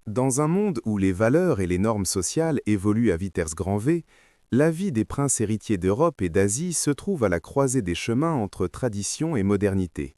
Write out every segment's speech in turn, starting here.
Dans un monde où les valeurs et les normes sociales évoluent à vitesse grand V, la vie des princes héritiers d'Europe et d'Asie se trouve à la croisée des chemins entre tradition et modernité.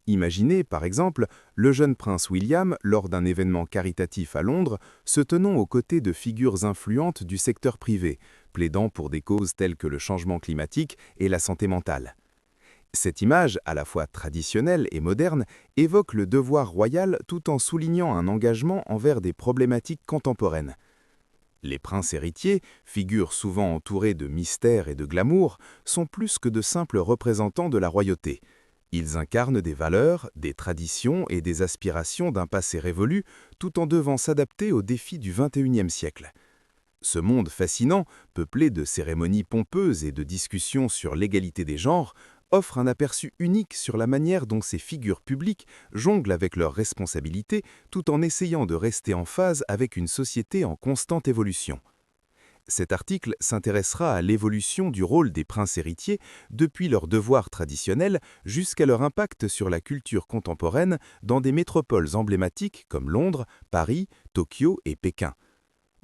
Imaginez, par exemple, le jeune prince William lors d'un événement caritatif à Londres, se tenant aux côtés de figures influentes du secteur privé, plaidant pour des causes telles que le changement climatique et la santé mentale. Cette image, à la fois traditionnelle et moderne, évoque le devoir royal tout en soulignant un engagement envers des problématiques contemporaines. Les princes héritiers, figures souvent entourées de mystère et de glamour, sont plus que de simples représentants de la royauté. Ils incarnent des valeurs, des traditions et des aspirations d'un passé révolu, tout en devant s'adapter aux défis du XXIe siècle. Ce monde fascinant, peuplé de cérémonies pompeuses et de discussions sur l'égalité des genres, offre un aperçu unique sur la manière dont ces figures publiques jonglent avec leurs responsabilités tout en essayant de rester en phase avec une société en constante évolution. Cet article s'intéressera à l'évolution du rôle des princes héritiers depuis leurs devoirs traditionnels jusqu'à leur impact sur la culture contemporaine dans des métropoles emblématiques comme Londres, Paris, Tokyo et Pékin.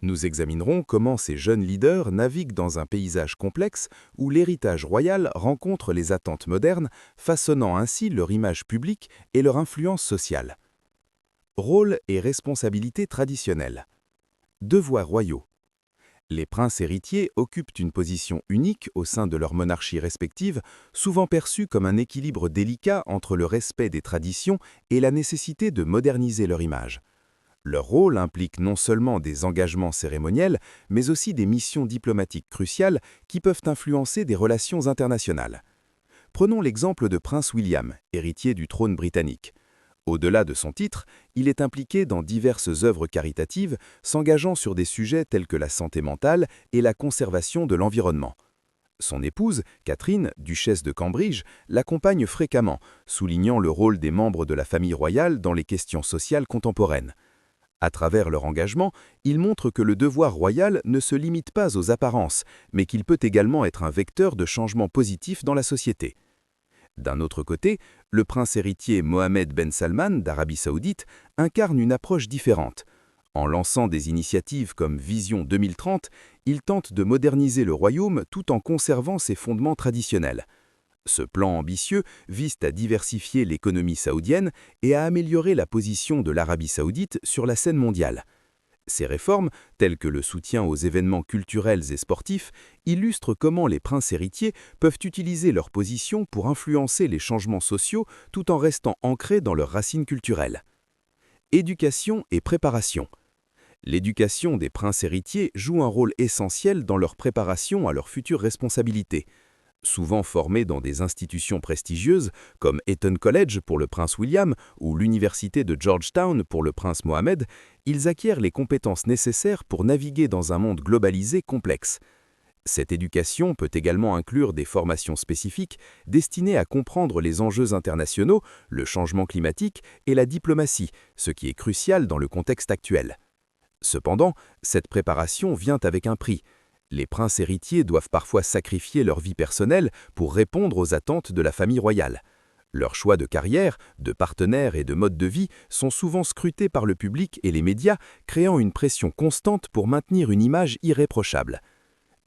Nous examinerons comment ces jeunes leaders naviguent dans un paysage complexe où l'héritage royal rencontre les attentes modernes, façonnant ainsi leur image publique et leur influence sociale. Rôle et responsabilités traditionnelles. Devoirs royaux. Les princes héritiers occupent une position unique au sein de leurs monarchies respectives, souvent perçue comme un équilibre délicat entre le respect des traditions et la nécessité de moderniser leur image. Leur rôle implique non seulement des engagements cérémoniels, mais aussi des missions diplomatiques cruciales qui peuvent influencer des relations internationales. Prenons l'exemple de Prince William, héritier du trône britannique. Au-delà de son titre, il est impliqué dans diverses œuvres caritatives, s'engageant sur des sujets tels que la santé mentale et la conservation de l'environnement. Son épouse, Catherine, duchesse de Cambridge, l'accompagne fréquemment, soulignant le rôle des membres de la famille royale dans les questions sociales contemporaines. À travers leur engagement, ils montrent que le devoir royal ne se limite pas aux apparences, mais qu'il peut également être un vecteur de changement positif dans la société. D'un autre côté, le prince héritier Mohammed Ben Salman d'Arabie Saoudite incarne une approche différente. En lançant des initiatives comme Vision 2030, il tente de moderniser le royaume tout en conservant ses fondements traditionnels. Ce plan ambitieux vise à diversifier l'économie saoudienne et à améliorer la position de l'Arabie saoudite sur la scène mondiale. Ces réformes, telles que le soutien aux événements culturels et sportifs, illustrent comment les princes héritiers peuvent utiliser leur position pour influencer les changements sociaux tout en restant ancrés dans leurs racines culturelles. Éducation et préparation. L'éducation des princes héritiers joue un rôle essentiel dans leur préparation à leurs futures responsabilités. Souvent formés dans des institutions prestigieuses, comme Eton College pour le prince William ou l'université de Georgetown pour le prince Mohammed, ils acquièrent les compétences nécessaires pour naviguer dans un monde globalisé complexe. Cette éducation peut également inclure des formations spécifiques destinées à comprendre les enjeux internationaux, le changement climatique et la diplomatie, ce qui est crucial dans le contexte actuel. Cependant, cette préparation vient avec un prix. Les princes héritiers doivent parfois sacrifier leur vie personnelle pour répondre aux attentes de la famille royale. Leurs choix de carrière, de partenaires et de mode de vie sont souvent scrutés par le public et les médias, créant une pression constante pour maintenir une image irréprochable.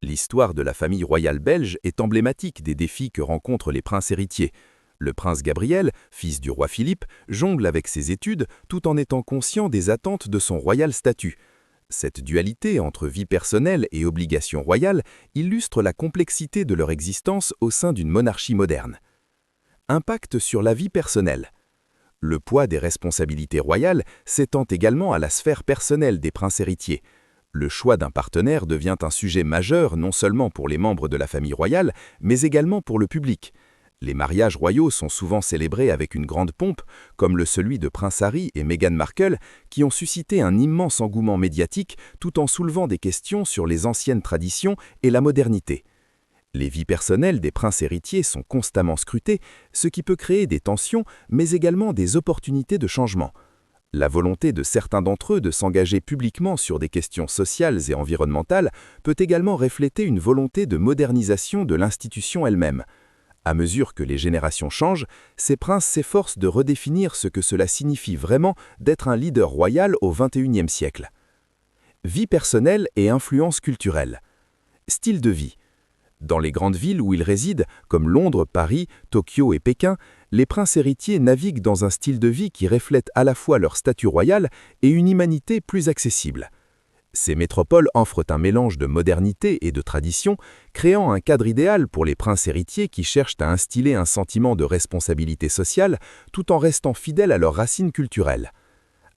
L'histoire de la famille royale belge est emblématique des défis que rencontrent les princes héritiers. Le prince Gabriel, fils du roi Philippe, jongle avec ses études tout en étant conscient des attentes de son royal statut. Cette dualité entre vie personnelle et obligation royale illustre la complexité de leur existence au sein d'une monarchie moderne. Impact sur la vie personnelle. Le poids des responsabilités royales s'étend également à la sphère personnelle des princes héritiers. Le choix d'un partenaire devient un sujet majeur non seulement pour les membres de la famille royale, mais également pour le public. Les mariages royaux sont souvent célébrés avec une grande pompe, comme celui de Prince Harry et Meghan Markle, qui ont suscité un immense engouement médiatique tout en soulevant des questions sur les anciennes traditions et la modernité. Les vies personnelles des princes héritiers sont constamment scrutées, ce qui peut créer des tensions, mais également des opportunités de changement. La volonté de certains d'entre eux de s'engager publiquement sur des questions sociales et environnementales peut également refléter une volonté de modernisation de l'institution elle-même. À mesure que les générations changent, ces princes s'efforcent de redéfinir ce que cela signifie vraiment d'être un leader royal au XXIe siècle. Vie personnelle et influence culturelle. Style de vie. Dans les grandes villes où ils résident, comme Londres, Paris, Tokyo et Pékin, les princes héritiers naviguent dans un style de vie qui reflète à la fois leur statut royal et une humanité plus accessible. Ces métropoles offrent un mélange de modernité et de tradition, créant un cadre idéal pour les princes héritiers qui cherchent à instiller un sentiment de responsabilité sociale tout en restant fidèles à leurs racines culturelles.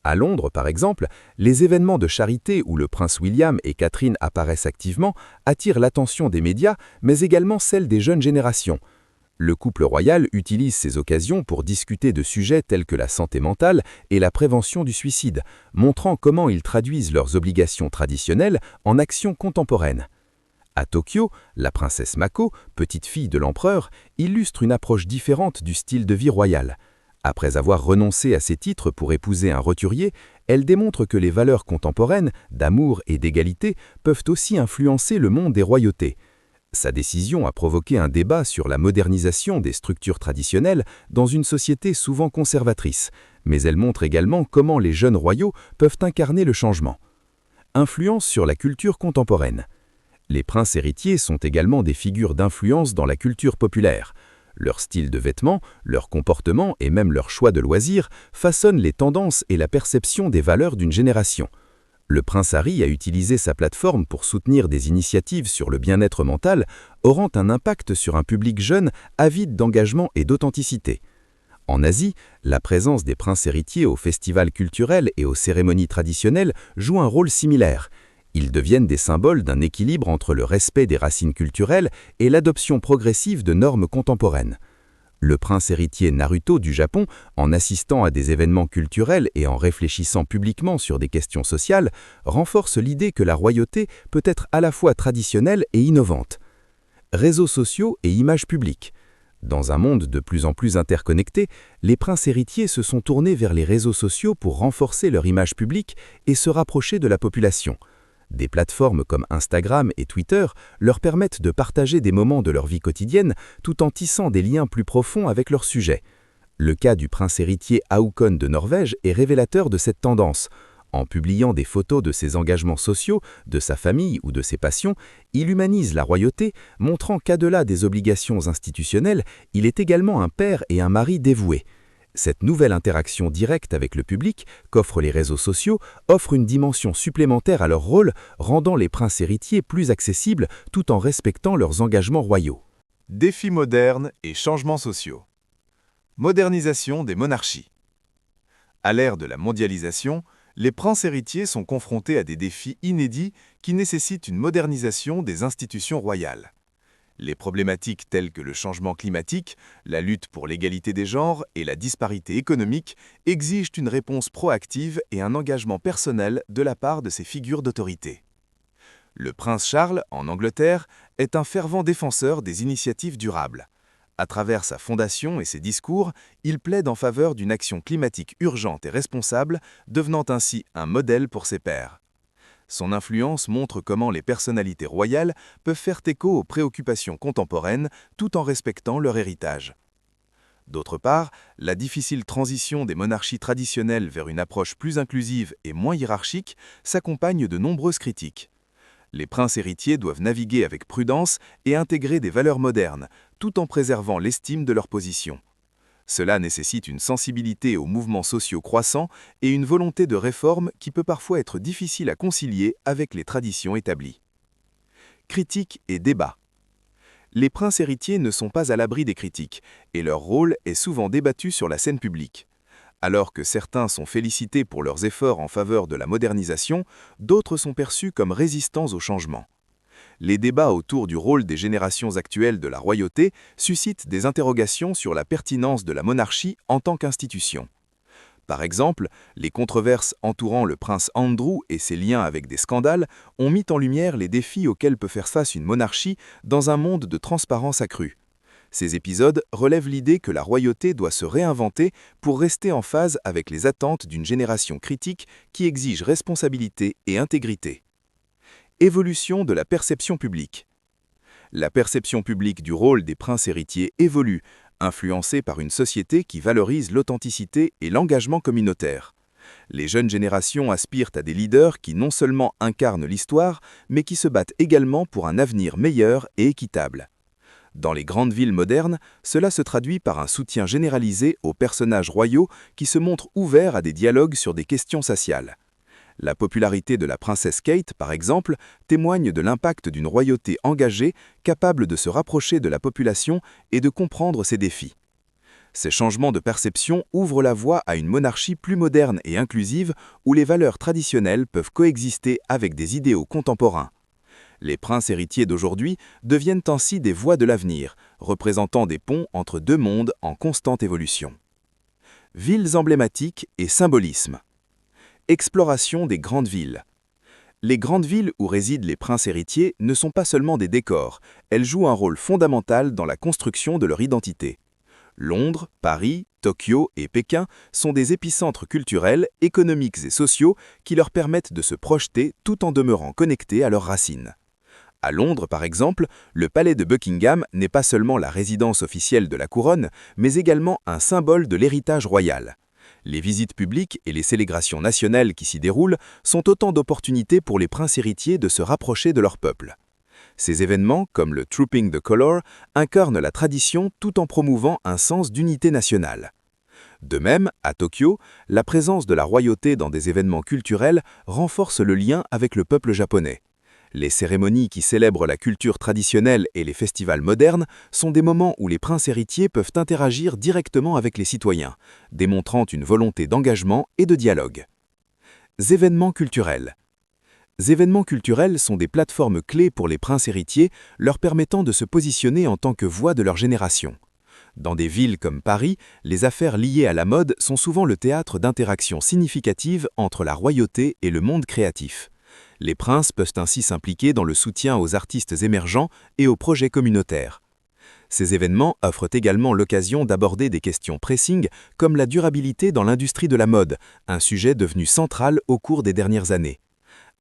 À Londres, par exemple, les événements de charité où le prince William et Catherine apparaissent activement attirent l'attention des médias, mais également celle des jeunes générations. Le couple royal utilise ces occasions pour discuter de sujets tels que la santé mentale et la prévention du suicide, montrant comment ils traduisent leurs obligations traditionnelles en actions contemporaines. À Tokyo, la princesse Mako, petite fille de l'empereur, illustre une approche différente du style de vie royal. Après avoir renoncé à ses titres pour épouser un roturier, elle démontre que les valeurs contemporaines, d'amour et d'égalité, peuvent aussi influencer le monde des royautés. Sa décision a provoqué un débat sur la modernisation des structures traditionnelles dans une société souvent conservatrice, mais elle montre également comment les jeunes royaux peuvent incarner le changement. Influence sur la culture contemporaine. Les princes héritiers sont également des figures d'influence dans la culture populaire. Leur style de vêtements, leur comportement et même leur choix de loisirs façonnent les tendances et la perception des valeurs d'une génération. Le prince Harry a utilisé sa plateforme pour soutenir des initiatives sur le bien-être mental, auront un impact sur un public jeune avide d'engagement et d'authenticité. En Asie, la présence des princes héritiers aux festivals culturels et aux cérémonies traditionnelles joue un rôle similaire. Ils deviennent des symboles d'un équilibre entre le respect des racines culturelles et l'adoption progressive de normes contemporaines. Le prince héritier Naruto du Japon, en assistant à des événements culturels et en réfléchissant publiquement sur des questions sociales, renforce l'idée que la royauté peut être à la fois traditionnelle et innovante. Réseaux sociaux et images publiques. Dans un monde de plus en plus interconnecté, les princes héritiers se sont tournés vers les réseaux sociaux pour renforcer leur image publique et se rapprocher de la population. Des plateformes comme Instagram et Twitter leur permettent de partager des moments de leur vie quotidienne tout en tissant des liens plus profonds avec leur sujet. Le cas du prince héritier Haakon de Norvège est révélateur de cette tendance. En publiant des photos de ses engagements sociaux, de sa famille ou de ses passions, il humanise la royauté, montrant qu'au-delà des obligations institutionnelles, il est également un père et un mari dévoués. Cette nouvelle interaction directe avec le public qu'offrent les réseaux sociaux offre une dimension supplémentaire à leur rôle, rendant les princes héritiers plus accessibles tout en respectant leurs engagements royaux. Défis modernes et changements sociaux. Modernisation des monarchies. À l'ère de la mondialisation, les princes héritiers sont confrontés à des défis inédits qui nécessitent une modernisation des institutions royales. Les problématiques telles que le changement climatique, la lutte pour l'égalité des genres et la disparité économique exigent une réponse proactive et un engagement personnel de la part de ces figures d'autorité. Le prince Charles, en Angleterre, est un fervent défenseur des initiatives durables. À travers sa fondation et ses discours, il plaide en faveur d'une action climatique urgente et responsable, devenant ainsi un modèle pour ses pairs. Son influence montre comment les personnalités royales peuvent faire écho aux préoccupations contemporaines tout en respectant leur héritage. D'autre part, la difficile transition des monarchies traditionnelles vers une approche plus inclusive et moins hiérarchique s'accompagne de nombreuses critiques. Les princes héritiers doivent naviguer avec prudence et intégrer des valeurs modernes, tout en préservant l'estime de leur position. Cela nécessite une sensibilité aux mouvements sociaux croissants et une volonté de réforme qui peut parfois être difficile à concilier avec les traditions établies. Critiques et débats. Les princes héritiers ne sont pas à l'abri des critiques, et leur rôle est souvent débattu sur la scène publique. Alors que certains sont félicités pour leurs efforts en faveur de la modernisation, d'autres sont perçus comme résistants au changement. Les débats autour du rôle des générations actuelles de la royauté suscitent des interrogations sur la pertinence de la monarchie en tant qu'institution. Par exemple, les controverses entourant le prince Andrew et ses liens avec des scandales ont mis en lumière les défis auxquels peut faire face une monarchie dans un monde de transparence accrue. Ces épisodes relèvent l'idée que la royauté doit se réinventer pour rester en phase avec les attentes d'une génération critique qui exige responsabilité et intégrité. Évolution de la perception publique. La perception publique du rôle des princes héritiers évolue, influencée par une société qui valorise l'authenticité et l'engagement communautaire. Les jeunes générations aspirent à des leaders qui non seulement incarnent l'histoire, mais qui se battent également pour un avenir meilleur et équitable. Dans les grandes villes modernes, cela se traduit par un soutien généralisé aux personnages royaux qui se montrent ouverts à des dialogues sur des questions sociales. La popularité de la princesse Kate, par exemple, témoigne de l'impact d'une royauté engagée, capable de se rapprocher de la population et de comprendre ses défis. Ces changements de perception ouvrent la voie à une monarchie plus moderne et inclusive où les valeurs traditionnelles peuvent coexister avec des idéaux contemporains. Les princes héritiers d'aujourd'hui deviennent ainsi des voix de l'avenir, représentant des ponts entre deux mondes en constante évolution. Villes emblématiques et symbolisme. Exploration des grandes villes. Les grandes villes où résident les princes héritiers ne sont pas seulement des décors, elles jouent un rôle fondamental dans la construction de leur identité. Londres, Paris, Tokyo et Pékin sont des épicentres culturels, économiques et sociaux qui leur permettent de se projeter tout en demeurant connectés à leurs racines. À Londres, par exemple, le palais de Buckingham n'est pas seulement la résidence officielle de la couronne, mais également un symbole de l'héritage royal. Les visites publiques et les célébrations nationales qui s'y déroulent sont autant d'opportunités pour les princes héritiers de se rapprocher de leur peuple. Ces événements, comme le Trooping the Colour, incarnent la tradition tout en promouvant un sens d'unité nationale. De même, à Tokyo, la présence de la royauté dans des événements culturels renforce le lien avec le peuple japonais. Les cérémonies qui célèbrent la culture traditionnelle et les festivals modernes sont des moments où les princes héritiers peuvent interagir directement avec les citoyens, démontrant une volonté d'engagement et de dialogue. Événements culturels. Événements culturels sont des plateformes clés pour les princes héritiers, leur permettant de se positionner en tant que voix de leur génération. Dans des villes comme Paris, les affaires liées à la mode sont souvent le théâtre d'interactions significatives entre la royauté et le monde créatif. Les princes peuvent ainsi s'impliquer dans le soutien aux artistes émergents et aux projets communautaires. Ces événements offrent également l'occasion d'aborder des questions pressing comme la durabilité dans l'industrie de la mode, un sujet devenu central au cours des dernières années.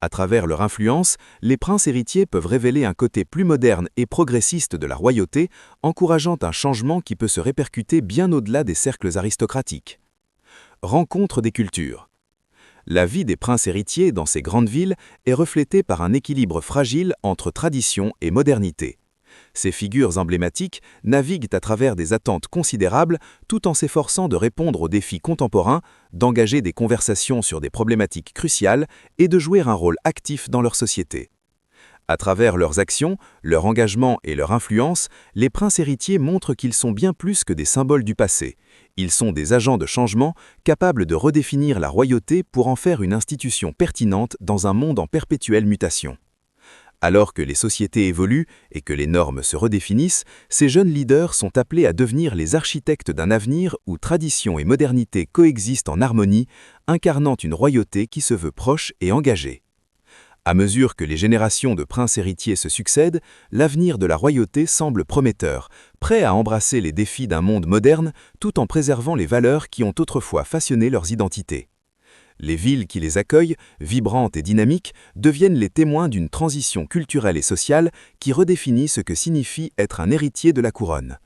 À travers leur influence, les princes héritiers peuvent révéler un côté plus moderne et progressiste de la royauté, encourageant un changement qui peut se répercuter bien au-delà des cercles aristocratiques. Rencontre des cultures. La vie des princes héritiers dans ces grandes villes est reflétée par un équilibre fragile entre tradition et modernité. Ces figures emblématiques naviguent à travers des attentes considérables tout en s'efforçant de répondre aux défis contemporains, d'engager des conversations sur des problématiques cruciales et de jouer un rôle actif dans leur société. À travers leurs actions, leur engagement et leur influence, les princes héritiers montrent qu'ils sont bien plus que des symboles du passé. Ils sont des agents de changement capables de redéfinir la royauté pour en faire une institution pertinente dans un monde en perpétuelle mutation. Alors que les sociétés évoluent et que les normes se redéfinissent, ces jeunes leaders sont appelés à devenir les architectes d'un avenir où tradition et modernité coexistent en harmonie, incarnant une royauté qui se veut proche et engagée. À mesure que les générations de princes héritiers se succèdent, l'avenir de la royauté semble prometteur, prêt à embrasser les défis d'un monde moderne tout en préservant les valeurs qui ont autrefois façonné leurs identités. Les villes qui les accueillent, vibrantes et dynamiques, deviennent les témoins d'une transition culturelle et sociale qui redéfinit ce que signifie être un héritier de la couronne.